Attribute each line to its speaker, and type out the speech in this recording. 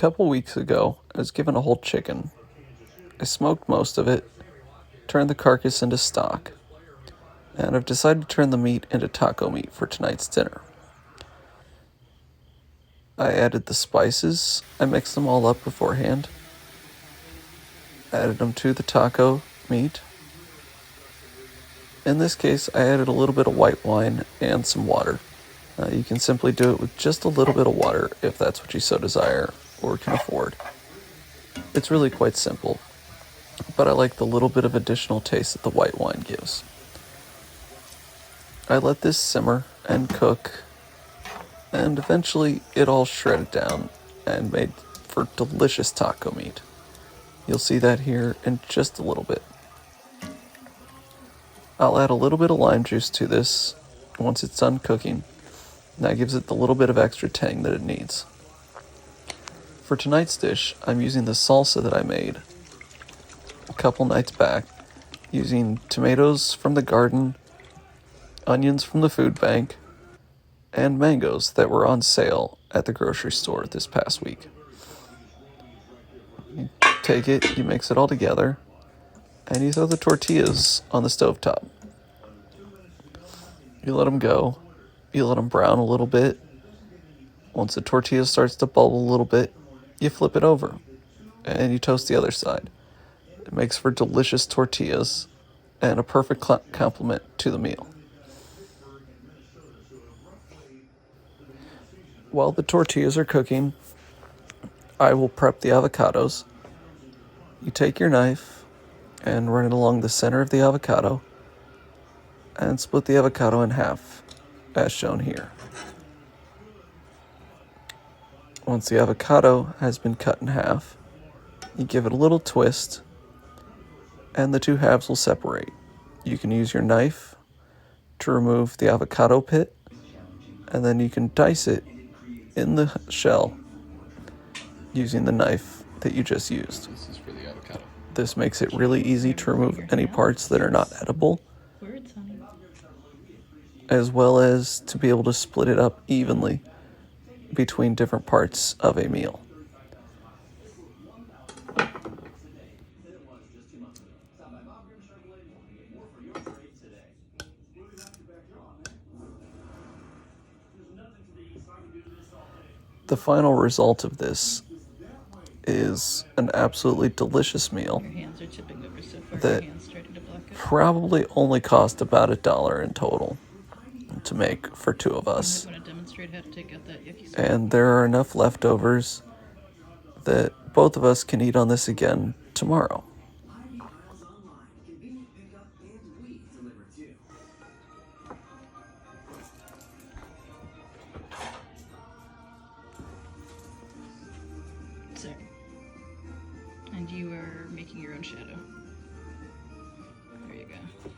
Speaker 1: couple weeks ago, I was given a whole chicken. I smoked most of it, turned the carcass into stock, and I've decided to turn the meat into taco meat for tonight's dinner. I added the spices, I mixed them all up beforehand, added them to the taco meat. In this case, I added a little bit of white wine and some water. You can simply do it with just a little bit of water if that's what you so desire or can afford. It's really quite simple, but I like the little bit of additional taste that the white wine gives. I let this simmer and cook, and eventually it all shredded down and made for delicious taco meat. You'll see that here in just a little bit. I'll add a little bit of lime juice to this once it's done cooking. That gives it the little bit of extra tang that it needs. For tonight's dish, I'm using the salsa that I made a couple nights back, using tomatoes from the garden, onions from the Foodbank, and mangoes that were on sale at the grocery store this past week. You take it, you mix it all together, and you throw the tortillas on the stovetop. You let them go. You let them brown a little bit. Once the tortilla starts to bubble a little bit, you flip it over, and you toast the other side. It makes for delicious tortillas and a perfect complement to the meal. While the tortillas are cooking, I will prep the avocados. You take your knife and run it along the center of the avocado and split the avocado in half, as shown here. Once the avocado has been cut in half, you give it a little twist, and the two halves will separate. You can use your knife to remove the avocado pit, and then you can dice it in the shell using the knife that you just used.
Speaker 2: This is for the avocado.
Speaker 1: This makes it really easy to remove any parts that are not edible, as well as to be able to split it up evenly between different parts of a meal. The final result of this is an absolutely delicious meal that probably only cost about $1 in total to make for two of us. And there are enough leftovers that both of us can eat on this again tomorrow.
Speaker 3: Sir. And you are making your own shadow. There you go.